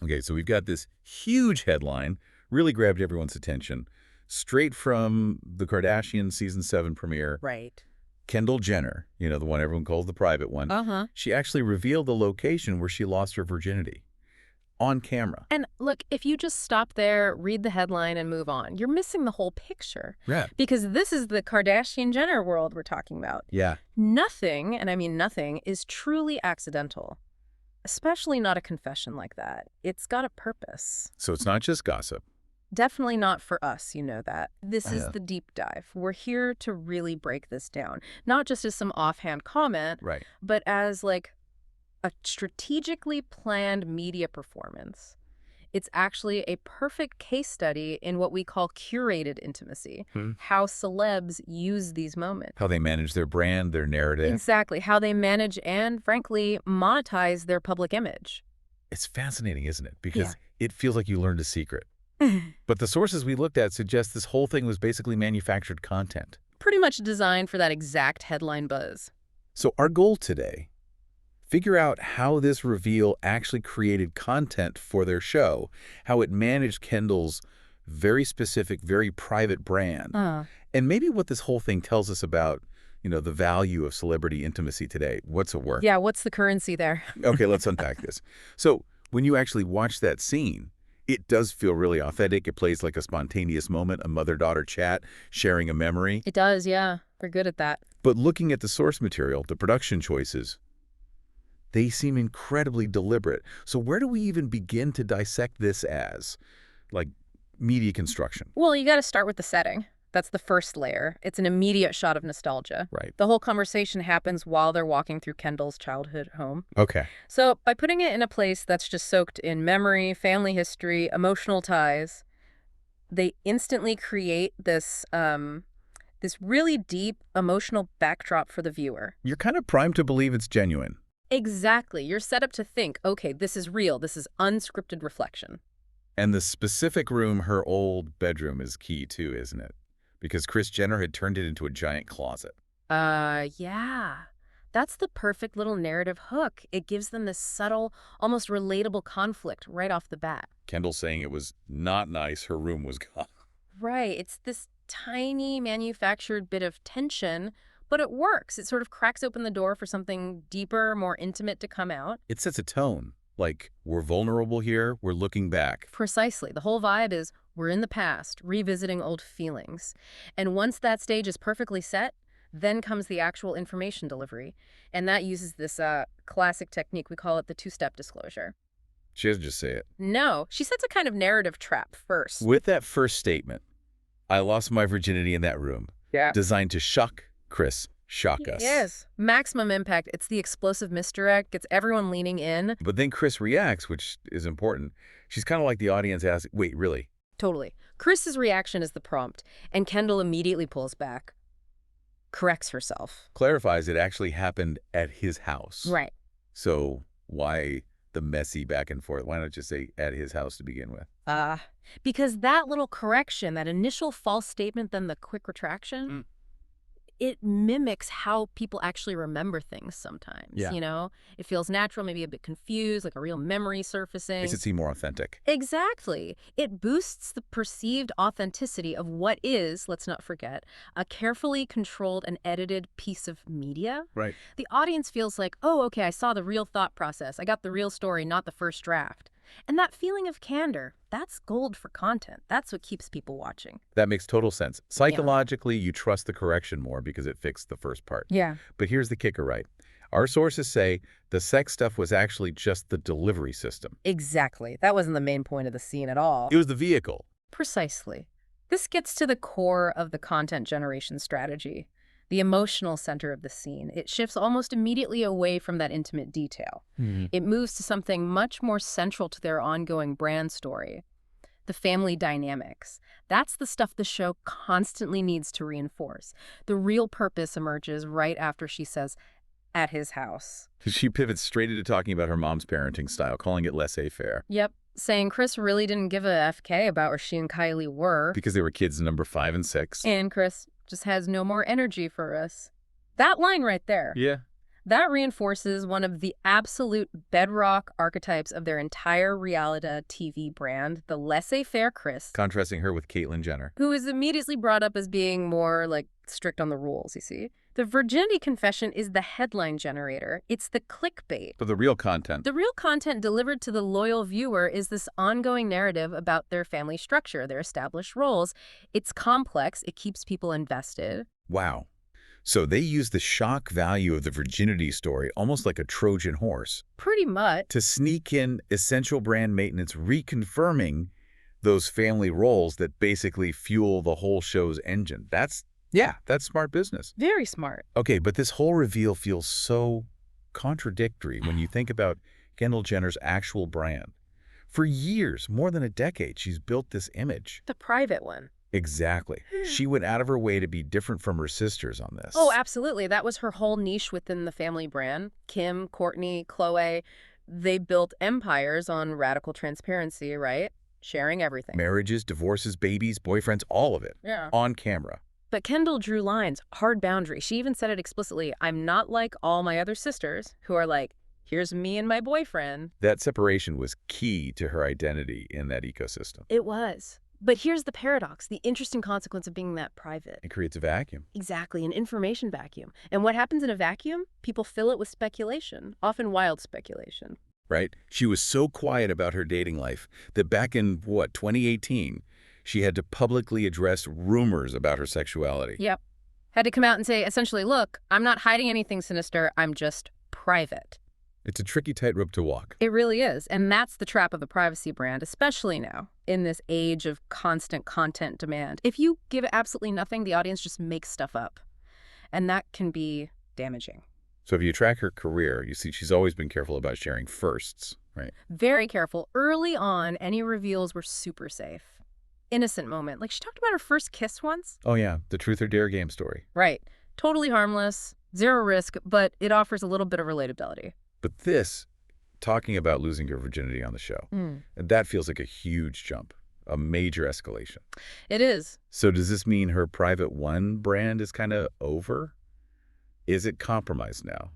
Okay, so we've got this huge headline, really grabbed everyone's attention, straight from the Kardashian season 7 premiere. Right. Kendall Jenner, the one everyone calls the private one, Uh-huh. she actually revealed the location where she lost her virginity on camera. And look, if you just stop there, read the headline, and move on, you're missing the whole picture. Yeah. Because this is the Kardashian-Jenner world we're talking about. Yeah. Nothing, and I mean nothing, is truly accidental. Especially not a confession like that. It's got a purpose. So it's not just gossip. Definitely not for us, you know that. This is Yeah. the deep dive. We're here to really break this down. Not just as some offhand comment, Right. but as like a strategically planned media performance. It's actually a perfect case study in what we call curated intimacy, how celebs use these moments. How they manage their brand, their narrative. Exactly, how they manage and, frankly, monetize their public image. It's fascinating, isn't it? Because it feels like you learned a secret. But the sources we looked at suggest this whole thing was basically manufactured content. Pretty much designed for that exact headline buzz. So our goal today, figure out how this reveal actually created content for their show, how it managed Kendall's very specific, very private brand, and maybe what this whole thing tells us about, the value of celebrity intimacy today. What's it worth? Yeah, what's the currency there? Okay, let's unpack this. So when you actually watch that scene, it does feel really authentic. It plays like a spontaneous moment, a mother-daughter chat, sharing a memory. It does, yeah. We're good at that. But looking at the source material, the production choices, they seem incredibly deliberate. So where do we even begin to dissect this as, like, media construction? Well, you got to start with the setting. That's the first layer. It's an immediate shot of nostalgia. Right. The whole conversation happens while they're walking through Kendall's childhood home. Okay. So by putting it in a place that's just soaked in memory, family history, emotional ties, they instantly create this really deep emotional backdrop for the viewer. You're kind of primed to believe it's genuine. Exactly. You're set up to think, okay, this is real. This is unscripted reflection. And the specific room, her old bedroom, is key too, isn't it? Because Kris Jenner had turned it into a giant closet. Yeah. That's the perfect little narrative hook. It gives them this subtle, almost relatable conflict right off the bat. Kendall saying it was not nice, her room was gone. Right. It's this tiny manufactured bit of tension, but it works. It sort of cracks open the door for something deeper, more intimate to come out. It sets a tone. Like, we're vulnerable here, we're looking back. Precisely. The whole vibe is we're in the past, revisiting old feelings. And once that stage is perfectly set, then comes the actual information delivery. And that uses this classic technique. We call it the two-step disclosure. She doesn't just say it. No, she sets a kind of narrative trap first. With that first statement, I lost my virginity in that room. Yeah. Designed to shock Kris, shock us. Yes. Maximum impact. It's the explosive misdirect. Gets everyone leaning in. But then Kris reacts, which is important. She's kind of like the audience asking, wait, really? Totally. Kris's reaction is the prompt, and Kendall immediately pulls back, corrects herself. Clarifies it actually happened at his house. Right. So why the messy back and forth? Why not just say at his house to begin with? Because that little correction, that initial false statement, then the quick retraction, it mimics how people actually remember things sometimes. Yeah. It feels natural, maybe a bit confused, like a real memory surfacing. Makes it seem more authentic. Exactly. It boosts the perceived authenticity of what is, let's not forget, a carefully controlled and edited piece of media. Right. The audience feels like, oh, okay, I saw the real thought process. I got the real story, not the first draft. And that feeling of candor, that's gold for content. That's what keeps people watching. That makes total sense. Psychologically, you trust the correction more because it fixed the first part. Yeah. But here's the kicker, right? Our sources say the sex stuff was actually just the delivery system. Exactly. That wasn't the main point of the scene at all. It was the vehicle. Precisely. This gets to the core of the content generation strategy, the emotional center of the scene. It shifts almost immediately away from that intimate detail. It moves to something much more central to their ongoing brand story, the family dynamics. That's the stuff the show constantly needs to reinforce. The real purpose emerges right after she says, at his house. She pivots straight into talking about her mom's parenting style, calling it laissez-faire. Yep, saying Kris really didn't give a FK about where she and Kylie were. Because they were kids number 5 and 6. And Kris just has no more energy for us. That line right there. Yeah. That reinforces one of the absolute bedrock archetypes of their entire reality TV brand, the laissez-faire Kris, Contrasting her with Caitlyn Jenner. who is immediately brought up as being more, like, strict on the rules, you see? The virginity confession is the headline generator. It's the clickbait. But the real content. The real content delivered to the loyal viewer is this ongoing narrative about their family structure, their established roles. It's complex. It keeps people invested. Wow. So they use the shock value of the virginity story almost like a Trojan horse Pretty much. to sneak in essential brand maintenance, reconfirming those family roles that basically fuel the whole show's engine. That's smart business. Very smart. Okay, but this whole reveal feels so contradictory when you think about Kendall Jenner's actual brand. For years, more than a decade, she's built this image. The private one. Exactly. She went out of her way to be different from her sisters on this. Oh, absolutely. That was her whole niche within the family brand. Kim, Kourtney, Khloe, they built empires on radical transparency, right? Sharing everything. Marriages, divorces, babies, boyfriends, all of it. Yeah. On camera. But Kendall drew lines, hard boundary. She even said it explicitly. I'm not like all my other sisters who are like, here's me and my boyfriend. That separation was key to her identity in that ecosystem. It was. But here's the paradox, the interesting consequence of being that private. It creates a vacuum. Exactly, an information vacuum. And what happens in a vacuum? People fill it with speculation, often wild speculation. Right? She was so quiet about her dating life that back in, 2018, she had to publicly address rumors about her sexuality. Yep. Had to come out and say, essentially, look, I'm not hiding anything sinister, I'm just private. It's a tricky tightrope to walk. It really is. And that's the trap of the privacy brand, especially now, in this age of constant content demand. If you give absolutely nothing, the audience just makes stuff up. And that can be damaging. So if you track her career, you see she's always been careful about sharing firsts, right? Very careful. Early on, any reveals were super safe. Innocent moment. Like, she talked about her first kiss once. Oh yeah, the truth or dare game story. Right. Totally harmless, zero risk, but it offers a little bit of relatability. But this, talking about losing your virginity on the show, and that feels like a huge jump, a major escalation. It is. So does this mean her Private One brand is kind of over? Is it compromised now?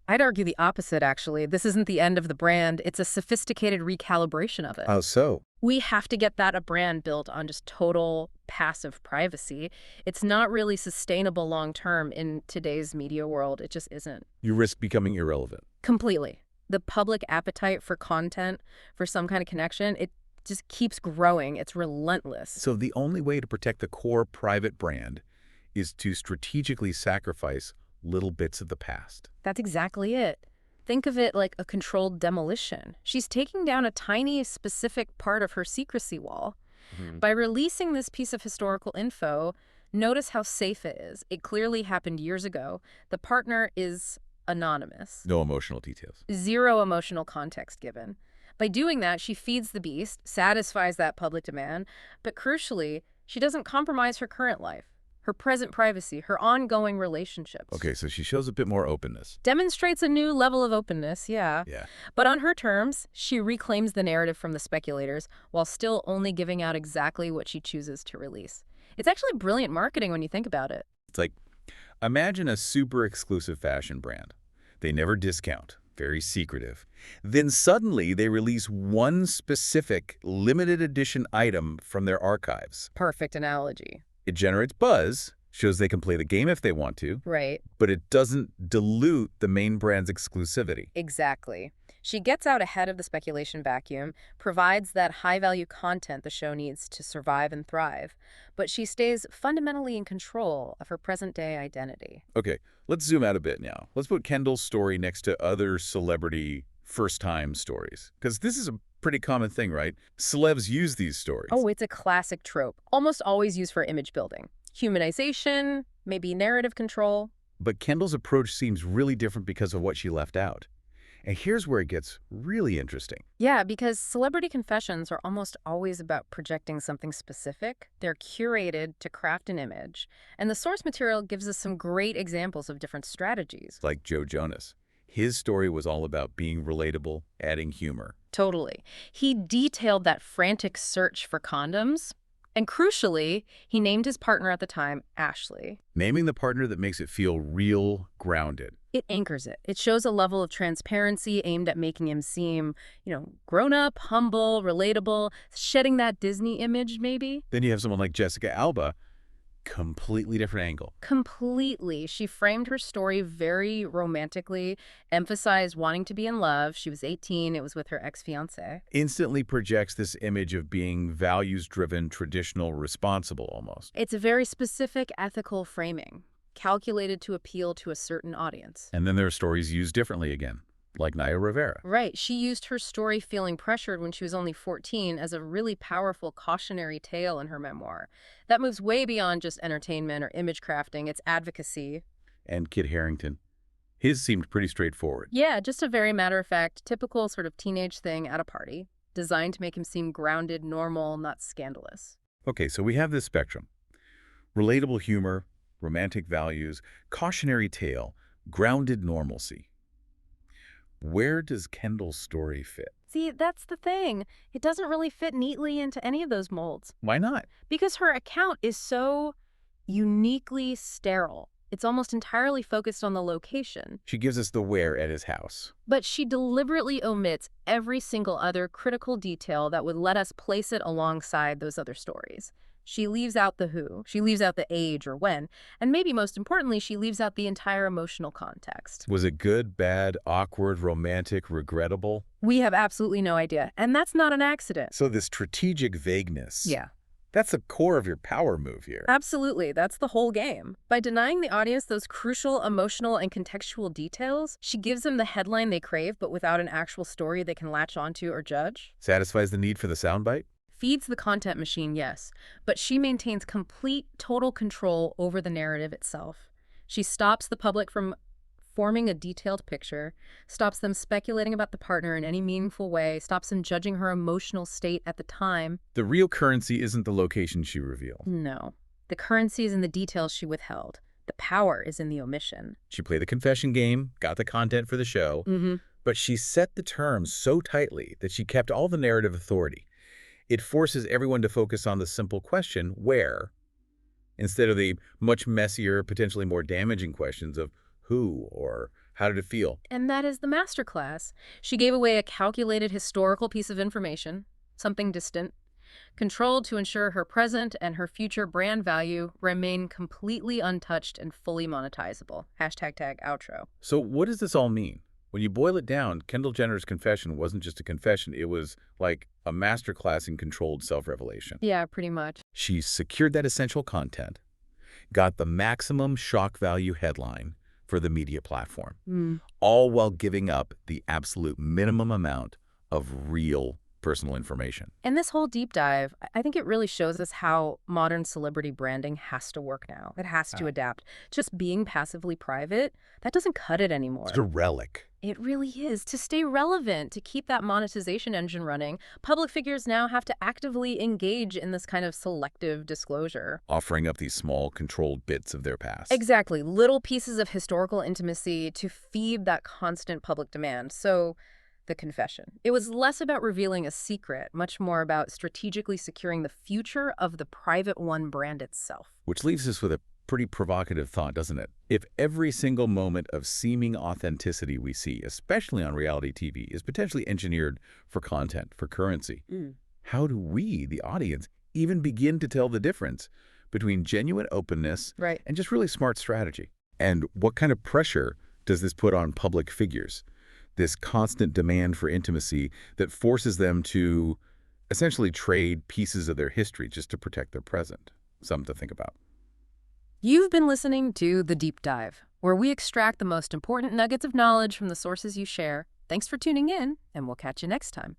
I'd argue the opposite, actually. This isn't the end of the brand. It's a sophisticated recalibration of it. How so? We have to get that a brand built on just total passive privacy. It's not really sustainable long-term in today's media world. It just isn't. You risk becoming irrelevant. Completely. The public appetite for content, for some kind of connection, it just keeps growing. It's relentless. So the only way to protect the core private brand is to strategically sacrifice little bits of the past. That's exactly it. Think of it like a controlled demolition. She's taking down a tiny, specific part of her secrecy wall. By releasing this piece of historical info, notice how safe it is. It clearly happened years ago. The partner is anonymous. No emotional details. Zero emotional context given. By doing that, she feeds the beast, satisfies that public demand, but crucially, she doesn't compromise her current life, her present privacy, her ongoing relationships. Okay, so she shows a bit more openness. Demonstrates a new level of openness, yeah. But on her terms, she reclaims the narrative from the speculators while still only giving out exactly what she chooses to release. It's actually brilliant marketing when you think about it. It's like, imagine a super exclusive fashion brand. They never discount, very secretive. Then suddenly they release one specific limited edition item from their archives. Perfect analogy. It generates buzz, shows they can play the game if they want to, Right. but it doesn't dilute the main brand's exclusivity. Exactly. She gets out ahead of the speculation vacuum, provides that high-value content the show needs to survive and thrive, but she stays fundamentally in control of her present-day identity. Okay, let's zoom out a bit now. Let's put Kendall's story next to other celebrity first-time stories, because this is a pretty common thing, right? Celebs use these stories. Oh, it's a classic trope, almost always used for image building. Humanization, maybe narrative control. But Kendall's approach seems really different because of what she left out. And here's where it gets really interesting. Yeah, because celebrity confessions are almost always about projecting something specific. They're curated to craft an image. And the source material gives us some great examples of different strategies. Like Joe Jonas. His story was all about being relatable, adding humor. Totally. He detailed that frantic search for condoms. And crucially, he named his partner at the time Ashley. Naming the partner that makes it feel real, grounded. It anchors it. It shows a level of transparency aimed at making him seem, grown up, humble, relatable, shedding that Disney image, maybe. Then you have someone like Jessica Alba, completely different angle. Completely. She framed her story very romantically, emphasized wanting to be in love. She was 18. It was with her ex-fiancé. Instantly projects this image of being values-driven, traditional, responsible almost. It's a very specific ethical framing, calculated to appeal to a certain audience. And then there are stories used differently again, like Naya Rivera. Right. She used her story feeling pressured when she was only 14 as a really powerful cautionary tale in her memoir. That moves way beyond just entertainment or image crafting. It's advocacy. And Kit Harington. His seemed pretty straightforward. Yeah, just a very matter-of-fact, typical sort of teenage thing at a party, designed to make him seem grounded, normal, not scandalous. Okay, so we have this spectrum. Relatable humor, romantic values, cautionary tale, grounded normalcy. Where does Kendall's story fit? See, that's the thing. It doesn't really fit neatly into any of those molds. Why not? Because her account is so uniquely sterile. It's almost entirely focused on the location. She gives us the where at his house. But she deliberately omits every single other critical detail that would let us place it alongside those other stories. She leaves out the who, she leaves out the age or when, and maybe most importantly, she leaves out the entire emotional context. Was it good, bad, awkward, romantic, regrettable? We have absolutely no idea, and that's not an accident. So this strategic vagueness. Yeah. That's the core of your power move here. Absolutely, that's the whole game. By denying the audience those crucial emotional and contextual details, she gives them the headline they crave, but without an actual story they can latch onto or judge. Satisfies the need for the soundbite? Feeds the content machine, yes, but she maintains complete, total control over the narrative itself. She stops the public from forming a detailed picture, stops them speculating about the partner in any meaningful way, stops them judging her emotional state at the time. The real currency isn't the location she revealed. No. The currency is in the details she withheld. The power is in the omission. She played the confession game, got the content for the show, but she set the terms so tightly that she kept all the narrative authority. It forces everyone to focus on the simple question, where, instead of the much messier, potentially more damaging questions of who or how did it feel. And that is the masterclass. She gave away a calculated historical piece of information, something distant, controlled to ensure her present and her future brand value remain completely untouched and fully monetizable. #outro. So what does this all mean? When you boil it down, Kendall Jenner's confession wasn't just a confession. It was like a masterclass in controlled self-revelation. Yeah, pretty much. She secured that essential content, got the maximum shock value headline for the media platform, all while giving up the absolute minimum amount of real personal information. And this whole deep dive, I think it really shows us how modern celebrity branding has to work now. It has to adapt. Just being passively private, that doesn't cut it anymore. It's a relic. It really is. To stay relevant, to keep that monetization engine running, public figures now have to actively engage in this kind of selective disclosure. Offering up these small, controlled bits of their past. Exactly. Little pieces of historical intimacy to feed that constant public demand. So, the confession. It was less about revealing a secret, much more about strategically securing the future of the private one brand itself. Which leaves us with a pretty provocative thought, doesn't it? If every single moment of seeming authenticity we see, especially on reality TV, is potentially engineered for content, for currency, how do we, the audience, even begin to tell the difference between genuine openness and just really smart strategy? And what kind of pressure does this put on public figures? This constant demand for intimacy that forces them to essentially trade pieces of their history just to protect their present. Something to think about. You've been listening to The Deep Dive, where we extract the most important nuggets of knowledge from the sources you share. Thanks for tuning in, and we'll catch you next time.